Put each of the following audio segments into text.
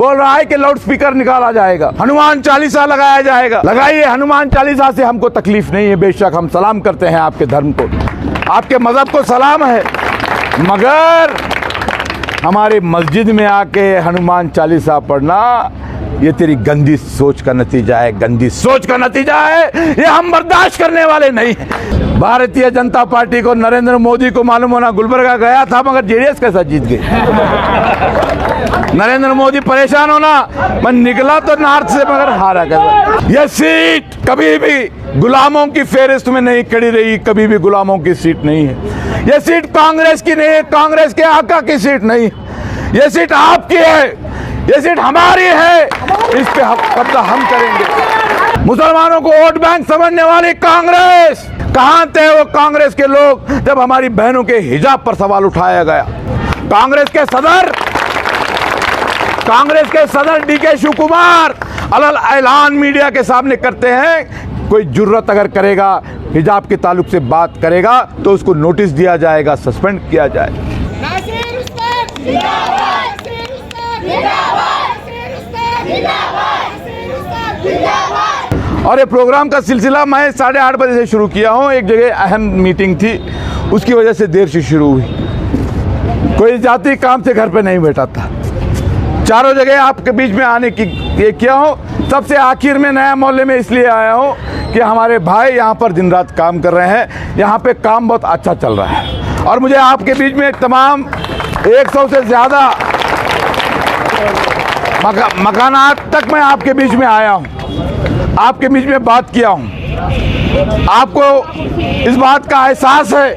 बोल रहा है कि लाउड स्पीकर निकाला जाएगा, हनुमान चालीसा लगाया जाएगा। लगाइए, हनुमान चालीसा से हमको तकलीफ नहीं है, बेशक हम सलाम करते हैं आपके धर्म को, आपके मजहब को सलाम है, मगर हमारे मस्जिद में आके हनुमान चालीसा पढ़ना ये तेरी गंदी सोच का नतीजा है, गंदी सोच का नतीजा है। ये हम बर्दाश्त करने वाले नहीं हैं। भारतीय जनता पार्टी को, नरेंद्र मोदी को मालूम होना गुलबर्गा गया था मगर जेडीएस कैसा जीत गई। नरेंद्र मोदी परेशान होना, मैं निकला तो नॉर्थ से मगर हारा कैसा। ये सीट कभी भी गुलामों की फेहरिस्त में नहीं खड़ी रही, कभी भी गुलामों की सीट नहीं है। ये सीट कांग्रेस की नहीं है, कांग्रेस के आका की सीट नहीं, ये सीट आपकी है, ये सीट हमारी है, इस पे कब्जा हम करेंगे। मुसलमानों को वोट बैंक समझने वाली कांग्रेस, कहां थे वो कांग्रेस के लोग जब हमारी बहनों के हिजाब पर सवाल उठाया गया। कांग्रेस के सदर डीके शिव कुमार अलग ऐलान मीडिया के सामने करते हैं, कोई जुर्रत अगर करेगा हिजाब के ताल्लुक से बात करेगा तो उसको नोटिस दिया जाएगा, सस्पेंड किया जाएगा। और ये प्रोग्राम का सिलसिला मैं 8:30 बजे से शुरू किया हूँ। एक जगह अहम मीटिंग थी, उसकी वजह से देर से शुरू हुई। कोई जाति काम से घर पे नहीं बैठा था। चारों जगह आपके बीच में आने की ये किया हूँ। सबसे आखिर में नया मोहल्ले में इसलिए आया हूँ कि हमारे भाई यहाँ पर दिन रात काम कर रहे हैं, यहाँ पे काम बहुत अच्छा चल रहा है और मुझे आपके बीच में तमाम 100 से ज़्यादा मकानात तक मैं आपके बीच में आया हूँ, आपके बीच में बात किया हूँ। आपको इस बात का एहसास है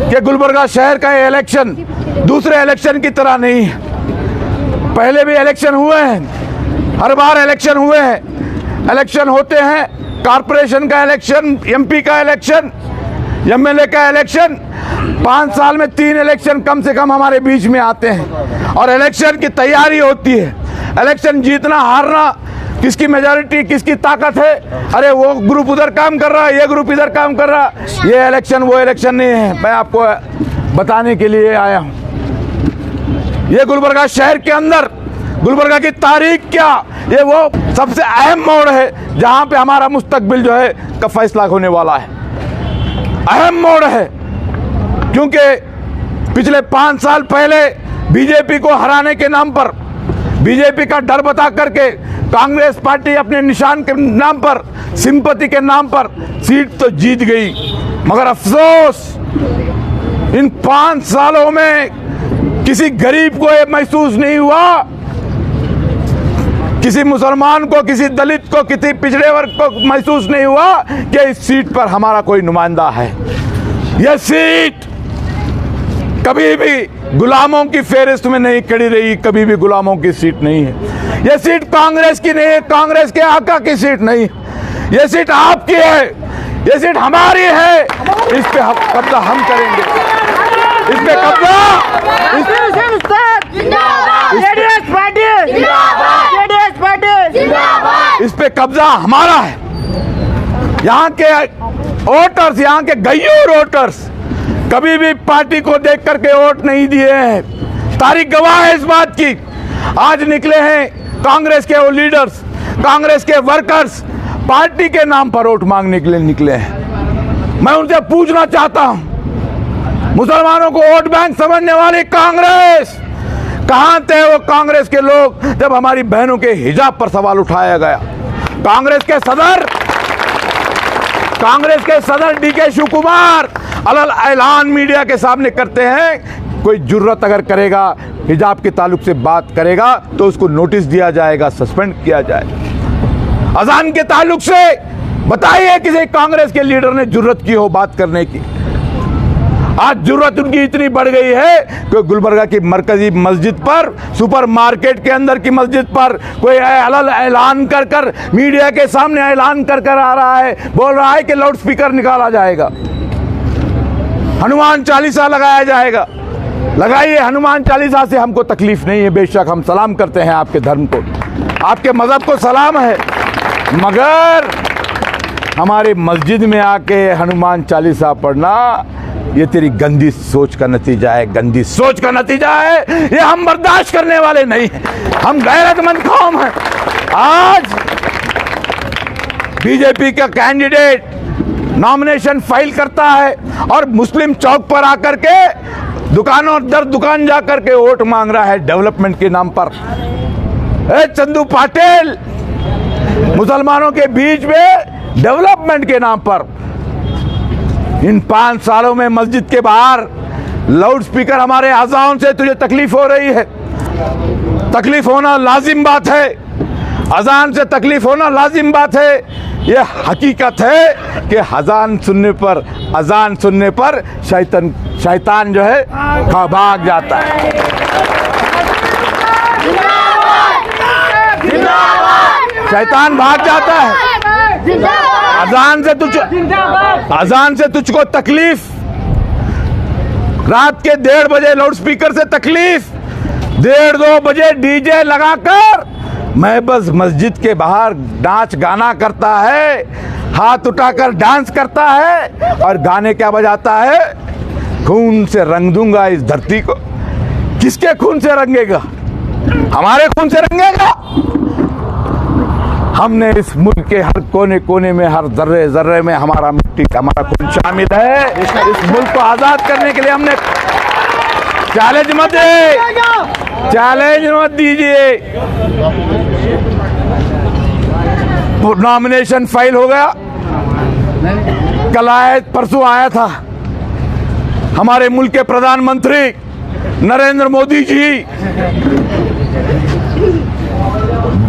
कि गुलबर्गा शहर का ये इलेक्शन दूसरे इलेक्शन की तरह नहीं है। पहले भी इलेक्शन हुए हैं, हर बार इलेक्शन हुए हैं, इलेक्शन होते हैं, कॉरपोरेशन का इलेक्शन, एमपी का इलेक्शन, एमएलए का इलेक्शन, 5 साल में 3 इलेक्शन कम से कम हमारे बीच में आते हैं और इलेक्शन की तैयारी होती है। इलेक्शन जीतना हारना, किसकी मेजॉरिटी, किसकी ताकत है, अरे वो ग्रुप उधर काम कर रहा है, ये ग्रुप इधर काम कर रहा है, ये इलेक्शन वो इलेक्शन नहीं है। मैं आपको बताने के लिए आया हूँ, ये गुलबर्गा शहर के अंदर गुलबर्गा की तारीख क्या, ये वो सबसे अहम मोड़ है जहाँ पे हमारा मुस्तकबिल जो है का फैसला होने वाला है। अहम मोड़ है क्योंकि पिछले 5 साल पहले बीजेपी को हराने के नाम पर, बीजेपी का डर बता करके कांग्रेस पार्टी अपने निशान के नाम पर, सिंपैथी के नाम पर सीट तो जीत गई, मगर अफसोस इन 5 सालों में किसी गरीब को ये महसूस नहीं हुआ, किसी मुसलमान को, किसी दलित को, किसी पिछड़े वर्ग को महसूस नहीं हुआ कि इस सीट पर हमारा कोई नुमाइंदा है। यह सीट कभी भी गुलामों की फेहरिस्त में नहीं खड़ी रही, कभी भी गुलामों की सीट नहीं है। यह सीट कांग्रेस की नहीं है, कांग्रेस के आका की सीट नहीं, यह सीट आपकी है, यह सीट हमारी है, इस पे कब्जा हम करेंगे, इस पे कब्जा, इस पे कब्जा हमारा है। यहाँ के वोटर्स, यहाँ के गैयूर वोटर्स कभी भी पार्टी को देख करके वोट नहीं दिए हैं। तारीख गवाह है इस बात की। आज निकले हैं कांग्रेस के वो लीडर्स, कांग्रेस के वर्कर्स पार्टी के नाम पर वोट मांगने के लिए निकले हैं। मैं उनसे पूछना चाहता हूं, मुसलमानों को वोट बैंक समझने वाली कांग्रेस, कहां थे वो कांग्रेस के लोग जब हमारी बहनों के हिजाब पर सवाल उठाया गया। कांग्रेस के सदर डीके शिव कुमार अलग ऐलान मीडिया के सामने करते हैं, कोई जुर्रत अगर करेगा हिजाब के ताल्लुक से बात करेगा तो उसको नोटिस दिया जाएगा, सस्पेंड किया जाएगा। अजान के ताल्लुक से बताइए किसी कांग्रेस के लीडर ने जुर्रत की हो बात करने की। आज जुर्रत उनकी इतनी बढ़ गई है कि गुलबर्गा की मरकजी मस्जिद पर, सुपरमार्केट के अंदर की मस्जिद पर कोई अलग ऐलान कर कर मीडिया के सामने ऐलान कर कर आ रहा है, बोल रहा है कि लाउड स्पीकर निकाला जाएगा, हनुमान चालीसा लगाया जाएगा। लगाइए, हनुमान चालीसा से हमको तकलीफ नहीं है, बेशक हम सलाम करते हैं आपके धर्म को, आपके मजहब को सलाम है, मगर हमारे मस्जिद में आके हनुमान चालीसा पढ़ना ये तेरी गंदी सोच का नतीजा है, गंदी सोच का नतीजा है। ये हम बर्दाश्त करने वाले नहीं हैं। हम गैरतमंद कौम हैं। आज बीजेपी का कैंडिडेट नॉमिनेशन फाइल करता है और मुस्लिम चौक पर आकर के दुकानों दर दुकान जाकर के वोट मांग रहा है डेवलपमेंट के नाम पर। चंदू पाटिल, मुसलमानों के बीच में डेवलपमेंट के नाम पर इन 5 सालों में मस्जिद के बाहर लाउड स्पीकर हमारे अज़ान से तुझे तकलीफ हो रही है। तकलीफ होना लाजिम बात है, अजान से तकलीफ होना लाजिम बात है। ये हकीकत है कि अजान सुनने पर शैतान जो है भाग जाता है। शैतान भाग जाता है। अजान से तुझको तकलीफ, रात के 1:30 बजे लाउड स्पीकर से तकलीफ, 1:30-2 बजे डीजे लगाकर मैं बस मस्जिद के बाहर नाच गाना करता है, हाथ उठाकर डांस करता है और गाने क्या बजाता है, खून से रंग दूंगा इस धरती को। किसके खून से रंगेगा? हमारे खून से रंगेगा। हमने इस मुल्क के हर कोने कोने में, हर जर्रे जर्रे में हमारा मिट्टी, हमारा खून शामिल है। इस मुल्क को आजाद करने के लिए हमने चैलेंज मत दीजिए। नॉमिनेशन फाइल हो गया, कल आया, परसों आया था हमारे मुल्क के प्रधानमंत्री नरेंद्र मोदी जी,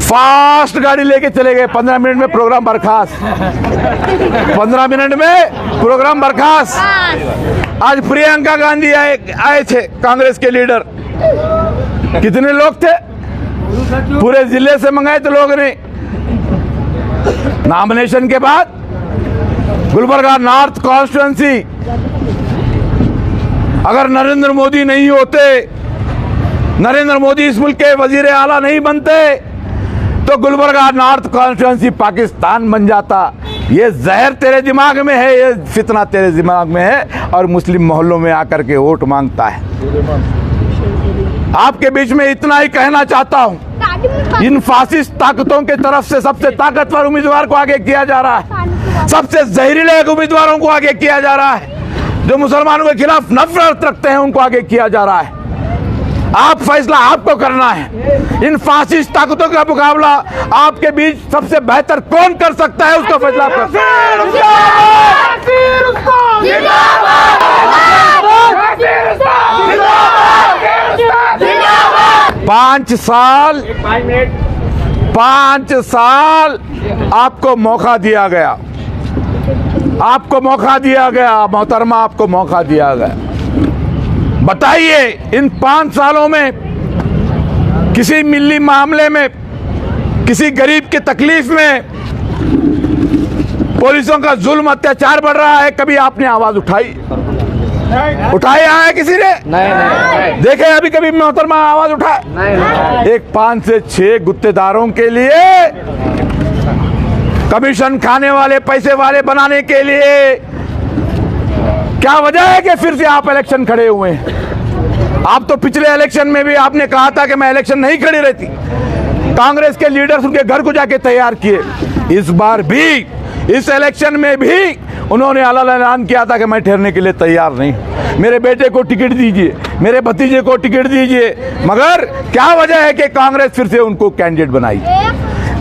फास्ट गाड़ी लेके चले गए। 15 मिनट में प्रोग्राम बर्खास्त। 15 मिनट में प्रोग्राम बर्खास्त। आज प्रियंका गांधी आए थे, कांग्रेस के लीडर। कितने लोग थे? पूरे जिले से मंगाए थे लोग ने। नॉमिनेशन के बाद गुलबर्गा नॉर्थ कॉन्स्टिट्यूंसी, अगर नरेंद्र मोदी नहीं होते, नरेंद्र मोदी इस मुल्क के वजीर आला नहीं बनते, तो गुलबर्गा नॉर्थ कॉन्स्टिट्यूंसी पाकिस्तान बन जाता। ये जहर तेरे दिमाग में है, ये फितना तेरे दिमाग में है और मुस्लिम मोहल्लों में आकर के वोट मांगता है। आपके बीच में इतना ही कहना चाहता हूं, इन फासिस्ट ताकतों के तरफ से सबसे ताकतवर उम्मीदवार को आगे किया जा रहा है, सबसे जहरीले उम्मीदवारों को आगे किया जा रहा है, जो मुसलमानों के खिलाफ नफरत रखते हैं उनको आगे किया जा रहा है। आप फैसला आपको करना है। इन फासिस्ट ताकतों का मुकाबला आपके बीच सबसे बेहतर कौन कर सकता है, उसका फैसला आप कर। 5 साल आपको मौका दिया गया, आपको मौका दिया गया मोहतरमा, आपको मौका दिया गया। बताइए इन 5 सालों में किसी मिली मामले में, किसी गरीब की तकलीफ में, पुलिसों का जुल्म अत्याचार बढ़ रहा है, कभी आपने आवाज उठाई है किसी ने? नहीं। देखे अभी कभी मोहतरमा आवाज उठाए? नहीं। एक 5 से 6 गुत्तेदारों के लिए, कमीशन खाने वाले, पैसे वाले बनाने के लिए क्या वजह है कि फिर से आप इलेक्शन खड़े हुए हैं? आप तो पिछले इलेक्शन में भी आपने कहा था कि मैं इलेक्शन नहीं खड़ी रहती। कांग्रेस के लीडर्स उनके घर को जाके तैयार किए। इस बार भी, इस इलेक्शन में भी उन्होंने ऐलान किया था कि मैं ठहरने के लिए तैयार नहीं, मेरे बेटे को टिकट दीजिए, मेरे भतीजे को टिकट दीजिए। मगर क्या वजह है कि कांग्रेस फिर से उनको कैंडिडेट बनाई?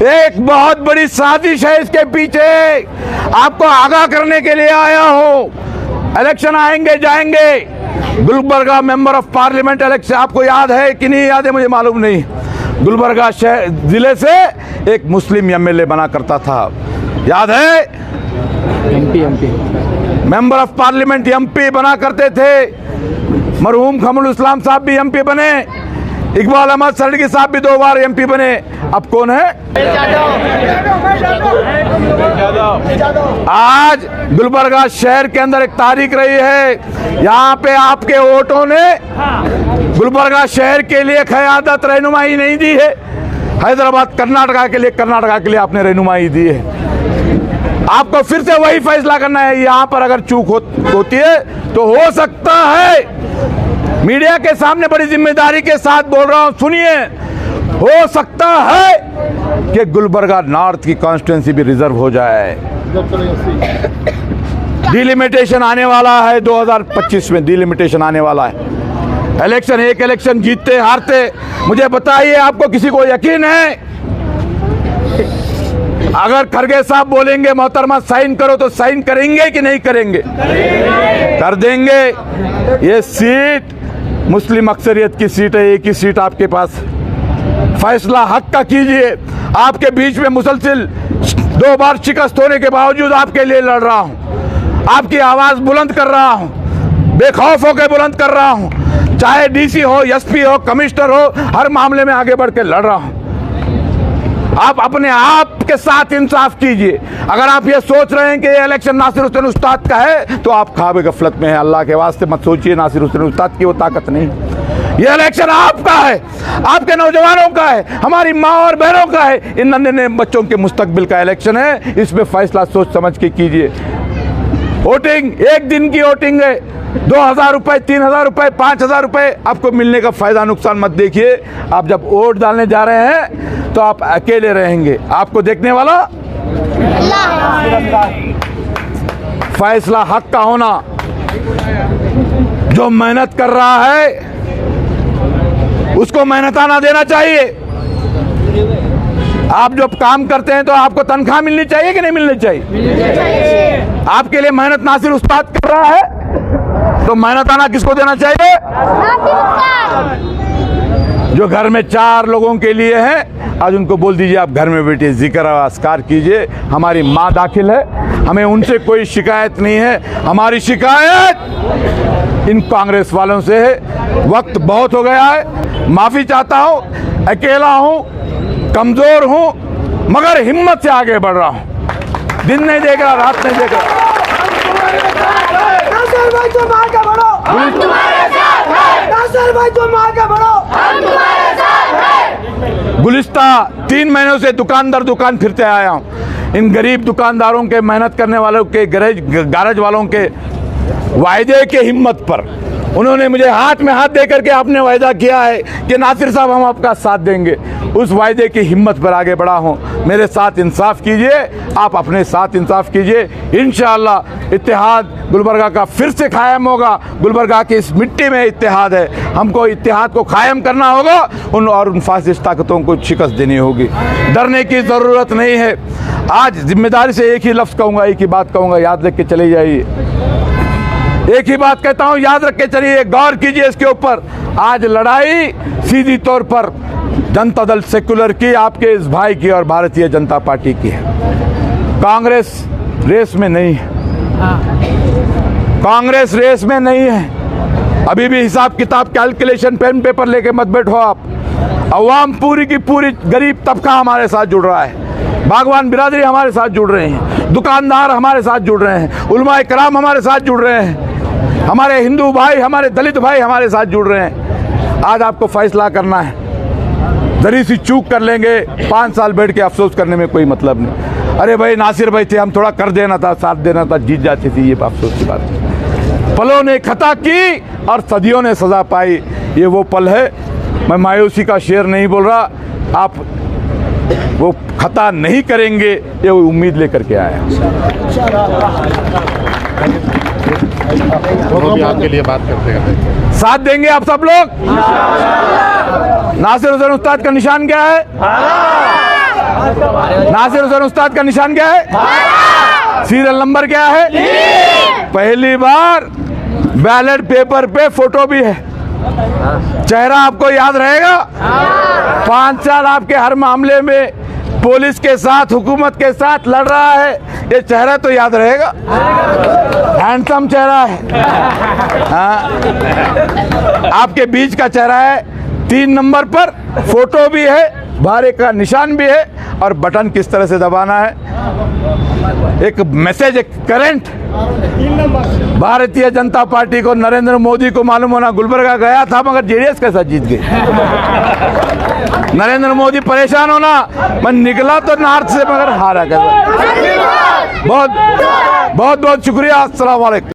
एक बहुत बड़ी साजिश है इसके पीछे। आपको आगाह करने के लिए आया हूं। इलेक्शन आएंगे जाएंगे। Gulbarga member of parliament election आपको याद है कि नहीं याद है मुझे मालूम नहीं। गुलबर्गा शहर जिले से एक मुस्लिम एमएलए बना करता था, याद है? MP member of parliament MP बना करते थे। मरहूम खमरुल इस्लाम साहब भी एमपी बने, इकबाल अहमद सड़गी साहब भी 2 बार एमपी बने। अब कौन है? आज गुलबर्गा शहर के अंदर एक तारीख रही है, यहाँ पे आपके वोटों ने गुलबर्गा शहर के लिए क़यादत रहनुमाई नहीं दी है। हैदराबाद कर्नाटका के लिए आपने रहनुमाई दी है। आपको फिर से वही फैसला करना है। यहां पर अगर चूक होती है तो हो सकता है, मीडिया के सामने बड़ी जिम्मेदारी के साथ बोल रहा हूं, सुनिए, हो सकता है कि गुलबर्गा नॉर्थ की कॉन्स्टिट्यूंसी भी रिजर्व हो जाए। डिलिमिटेशन आने वाला है 2025 में, डिलिमिटेशन आने वाला है। इलेक्शन, एक इलेक्शन जीतते हारते, मुझे बताइए आपको किसी को यकीन है? अगर खरगे साहब बोलेंगे मोहतरमा साइन करो तो साइन करेंगे कि नहीं करेंगे? कर देंगे। ये सीट मुस्लिम अक्सरियत की सीट है, एक ही सीट आपके पास। फैसला हक का कीजिए। आपके बीच में मुसलसिल 2 बार शिकस्त होने के बावजूद आपके लिए लड़ रहा हूं, आपकी आवाज बुलंद कर रहा हूं, बेखौफ होकर बुलंद कर रहा हूं। चाहे डीसी हो, एसपी हो, कमिश्नर हो, हर मामले में आगे बढ़ के लड़ रहा हूं। आप अपने आप के साथ इंसाफ कीजिए। अगर आप ये सोच रहे हैं कि ये इलेक्शन नासिर हुसैन उस्ताद का है तो आप ख्वाब गफलत में हैं। अल्लाह के वास्ते मत सोचिए नासिर हुसैन उस्ताद की वो ताकत नहीं। ये इलेक्शन आपका है, आपके नौजवानों का है, हमारी माँ और बहनों का है, इन नन्हे बच्चों के मुस्तकबिल का इलेक्शन है। इसमें फैसला सोच समझ के कीजिए। वोटिंग, एक दिन की वोटिंग है, 2000 रुपए, 3000 रुपए, 5000 रुपए आपको मिलने का फायदा नुकसान मत देखिए। आप जब वोट डालने जा रहे हैं तो आप अकेले रहेंगे, आपको देखने वाला फैसला हक का होना। जो मेहनत कर रहा है उसको मेहनताना देना चाहिए। आप जब काम करते हैं तो आपको तनख्वाह मिलनी चाहिए कि नहीं मिलनी चाहिए? आपके लिए मेहनत नासिर उस्ताद कर रहा है तो मेहनताना किसको देना चाहिए? जो घर में 4 लोगों के लिए है, आज उनको बोल दीजिए आप घर में बैठिए, जिक्र और अस्कार कीजिए। हमारी माँ दाखिल है, हमें उनसे कोई शिकायत नहीं है। हमारी शिकायत इन कांग्रेस वालों से है। वक्त बहुत हो गया है, माफी चाहता हूं, अकेला हूं, कमजोर हूं, मगर हिम्मत से आगे बढ़ रहा हूं। दिन नहीं देख रहा, रात नहीं देख रहा। नासिर भाई तुम आगे बढ़ो, हम तुम्हारे साथ हैं। नासिर भाई तुम आगे बढ़ो, हम तुम्हारे साथ हैं। गुलिस्ता 3 महीनों से दुकान दर दुकान फिरते आया हूं। इन गरीब दुकानदारों के, मेहनत करने वालों के, गैरेज वालों के वायदे के हिम्मत पर उन्होंने मुझे हाथ में हाथ दे करके आपने वायदा किया है कि नासिर साहब हम आपका साथ देंगे। उस वायदे की हिम्मत पर आगे बढ़ा हूं। मेरे साथ इंसाफ कीजिए, आप अपने साथ इंसाफ कीजिए। इंशाअल्लाह इत्तेहाद गुलबर्गा का फिर से कायम होगा। गुलबर्गा की इस मिट्टी में इत्तेहाद है, हमको इत्तेहाद को कायम करना होगा। उन फासिस्ट ताकतों को शिकस्त देनी होगी। डरने की ज़रूरत नहीं है। आज जिम्मेदारी से एक ही लफ्ज़ कहूँगा, एक ही बात कहूँगा, याद रख के चले जाइए। एक ही बात कहता हूं, याद रख के चलिए, गौर कीजिए इसके ऊपर। आज लड़ाई सीधी तौर पर जनता दल सेक्युलर की, आपके इस भाई की और भारतीय जनता पार्टी की है। कांग्रेस रेस में नहीं है, कांग्रेस रेस में नहीं है। अभी भी हिसाब किताब, कैलकुलेशन, पेन पेपर लेके मत बैठो आप। अवाम पूरी की पूरी गरीब तबका हमारे साथ जुड़ रहा है, बागवान बिरादरी हमारे साथ जुड़ रहे हैं, दुकानदार हमारे साथ जुड़ रहे हैं, उलमाए कराम हमारे साथ जुड़ रहे हैं, हमारे हिंदू भाई, हमारे दलित भाई हमारे साथ जुड़ रहे हैं। आज आपको फैसला करना है। जरी सी चूक कर लेंगे, 5 साल बैठ के अफसोस करने में कोई मतलब नहीं। अरे भाई नासिर भाई थे, हम थोड़ा कर देना था, साथ देना था, जीत जाती थी, ये अफसोस की बात है। पलों ने खता की और सदियों ने सजा पाई, ये वो पल है। मैं मायूसी का शेर नहीं बोल रहा, आप वो खता नहीं करेंगे ये उम्मीद लेकर के आए। आपके लिए बात करते हैं, साथ देंगे आप सब लोग। नासिर हुसैन उस्ताद का निशान क्या है? नासिर हुसैन उस्ताद का निशान क्या है? सीरियल नंबर क्या है? पहली बार बैलेट पेपर पे फोटो भी है। चेहरा आपको याद रहेगा? 5 साल आपके हर मामले में पुलिस के साथ, हुकूमत के साथ लड़ रहा है, ये चेहरा तो याद रहेगा। हैंडसम चेहरा है। हाँ, आपके बीच का चेहरा है। 3 नंबर पर फोटो भी है, भारे का निशान भी है, और बटन किस तरह से दबाना है। एक मैसेज, एक करंट। भारतीय जनता पार्टी को, नरेंद्र मोदी को मालूम होना, गुलबर्गा गया था मगर जेडीएस के साथ जीत गई। नरेंद्र मोदी परेशान होना, मैं निकला तो नॉर्थ से मगर हारा कर। बहुत बहुत बहुत शुक्रिया। अस्सलाम वालेकुम।